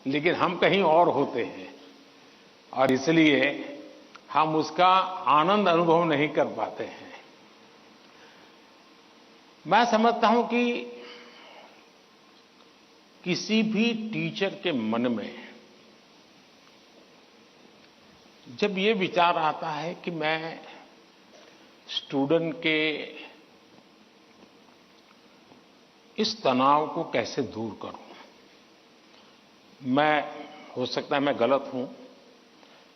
लेकिन हम कहीं और होते हैं और इसलिए हम उसका आनंद अनुभव नहीं कर पाते हैं। मैं समझता हूं कि किसी भी टीचर के मन में जब ये विचार आता है कि मैं स्टूडेंट के इस तनाव को कैसे दूर करूं, मैं हो सकता है मैं गलत हूं,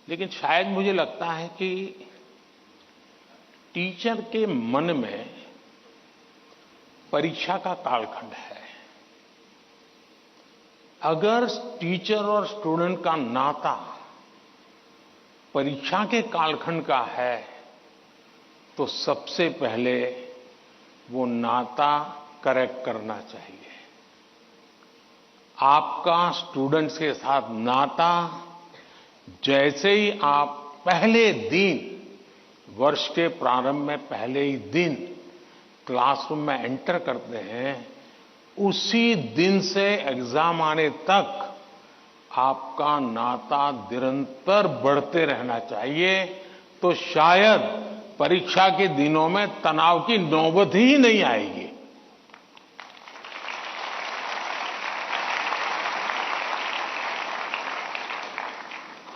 लेकिन शायद मुझे लगता है कि टीचर के मन में परीक्षा का कालखंड है। अगर टीचर और स्टूडेंट का नाता परीक्षा के कालखंड का है तो सबसे पहले वो नाता करेक्ट करना चाहिए। आपका स्टूडेंट्स के साथ नाता जैसे ही आप पहले दिन, वर्ष के प्रारंभ में पहले ही दिन क्लासरूम में एंटर करते हैं, उसी दिन से एग्जाम आने तक आपका नाता निरंतर बढ़ते रहना चाहिए। तो शायद परीक्षा के दिनों में तनाव की नौबत ही नहीं आएगी।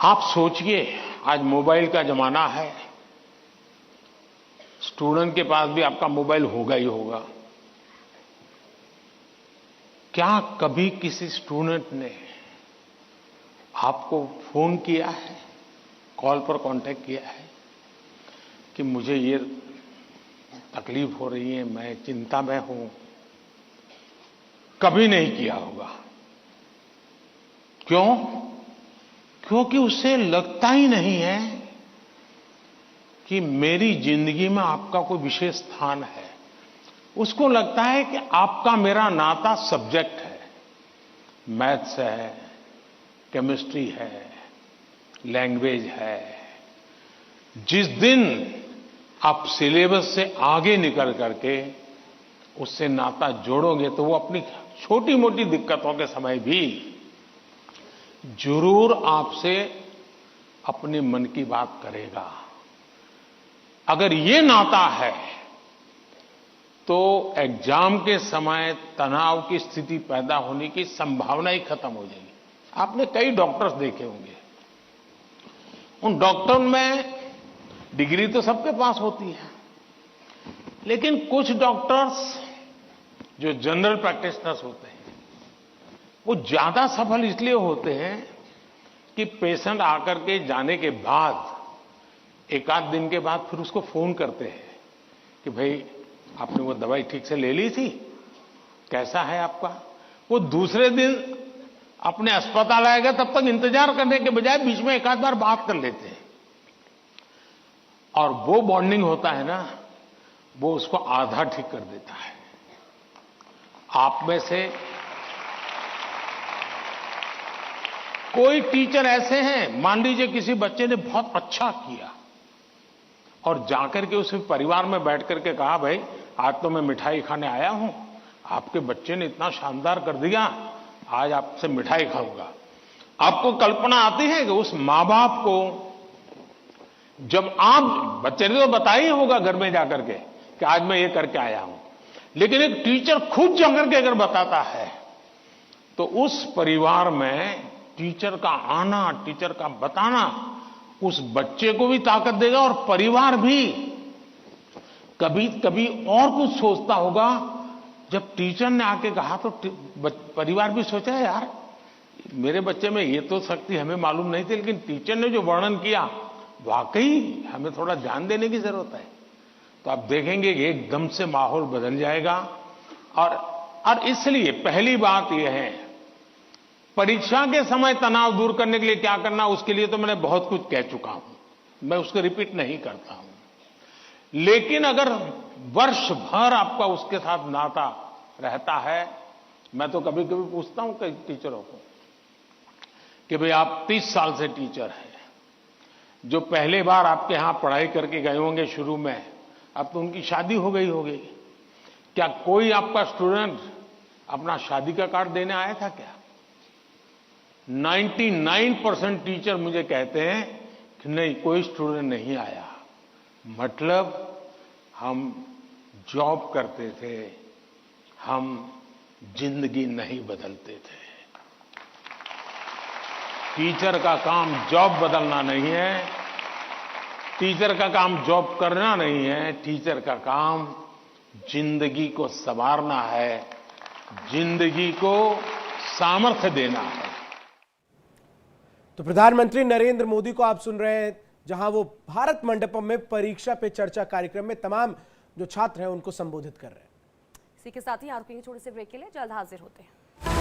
आप सोचिए, आज मोबाइल का जमाना है, स्टूडेंट के पास भी आपका मोबाइल होगा ही होगा। क्या कभी किसी स्टूडेंट ने आपको फोन किया है, कॉल पर कांटेक्ट किया है कि मुझे ये तकलीफ हो रही है, मैं चिंता में हूं? कभी नहीं किया होगा। क्यों? क्योंकि उसे लगता ही नहीं है कि मेरी जिंदगी में आपका कोई विशेष स्थान है। उसको लगता है कि आपका मेरा नाता सब्जेक्ट है, मैथ्स है, केमिस्ट्री है, लैंग्वेज है। जिस दिन आप सिलेबस से आगे निकल करके उससे नाता जोड़ोगे तो वो अपनी छोटी मोटी दिक्कतों के समय भी जरूर आपसे अपने मन की बात करेगा। अगर ये नाता है तो एग्जाम के समय तनाव की स्थिति पैदा होने की संभावना ही खत्म हो जाएगी। आपने कई डॉक्टर्स देखे होंगे, उन डॉक्टर में डिग्री तो सबके पास होती है, लेकिन कुछ डॉक्टर्स जो जनरल प्रैक्टिशनर्स होते हैं वो ज्यादा सफल इसलिए होते हैं कि पेशेंट आकर के जाने के बाद एक आध दिन के बाद फिर उसको फोन करते हैं कि भाई आपने वो दवाई ठीक से ले ली थी, कैसा है आपका? वो दूसरे दिन अपने अस्पताल आएगा तब तक इंतजार करने के बजाय बीच में एक आध बार बात कर लेते हैं, और वो बॉन्डिंग होता है ना, वो उसको आधा ठीक कर देता है। आप में से कोई टीचर ऐसे हैं, मान लीजिए किसी बच्चे ने बहुत अच्छा किया और जाकर के उस परिवार में बैठ करके कहा, भाई आज तो मैं मिठाई खाने आया हूं, आपके बच्चे ने इतना शानदार कर दिया, आज आपसे मिठाई खाऊंगा। आपको कल्पना आती है कि उस मां बाप को, जब आप, बच्चे ने तो बताया ही होगा घर में जाकर के कि आज मैं ये करके आया हूं, लेकिन एक टीचर खुद जाकर के अगर बताता है तो उस परिवार में टीचर का आना, टीचर का बताना उस बच्चे को भी ताकत देगा और परिवार भी कभी कभी और कुछ सोचता होगा। जब टीचर ने आके कहा तो परिवार भी सोचा, यार मेरे बच्चे में ये तो शक्ति हमें मालूम नहीं थी, लेकिन टीचर ने जो वर्णन किया वाकई हमें थोड़ा ध्यान देने की जरूरत है। तो आप देखेंगे कि एकदम से माहौल बदल जाएगा। और इसलिए पहली बात यह है, परीक्षा के समय तनाव दूर करने के लिए क्या करना, उसके लिए तो मैंने बहुत कुछ कह चुका हूं, मैं उसको रिपीट नहीं करता हूं। लेकिन अगर वर्ष भर आपका उसके साथ नाता रहता है, मैं तो कभी कभी पूछता हूं कई टीचरों को कि भाई आप 30 साल से टीचर हैं, जो पहले बार आपके यहां पढ़ाई करके गए होंगे शुरू में, अब तो उनकी शादी हो गई होगी, क्या कोई आपका स्टूडेंट अपना शादी का कार्ड देने आया था क्या? 99% टीचर मुझे कहते हैं कि नहीं, कोई स्टूडेंट नहीं आया, मतलब हम जॉब करते थे, हम जिंदगी नहीं बदलते थे। टीचर का काम जॉब बदलना नहीं है, टीचर का काम जॉब करना नहीं है, टीचर का काम जिंदगी को संवारना है, जिंदगी को सामर्थ्य देना है। तो प्रधानमंत्री नरेंद्र मोदी को आप सुन रहे हैं, जहां वो भारत मंडपम में परीक्षा पे चर्चा कार्यक्रम में तमाम जो छात्र हैं उनको संबोधित कर रहे हैं। इसी के साथ ही आप छोटे से ब्रेक के लिए जल्द हाजिर होते हैं।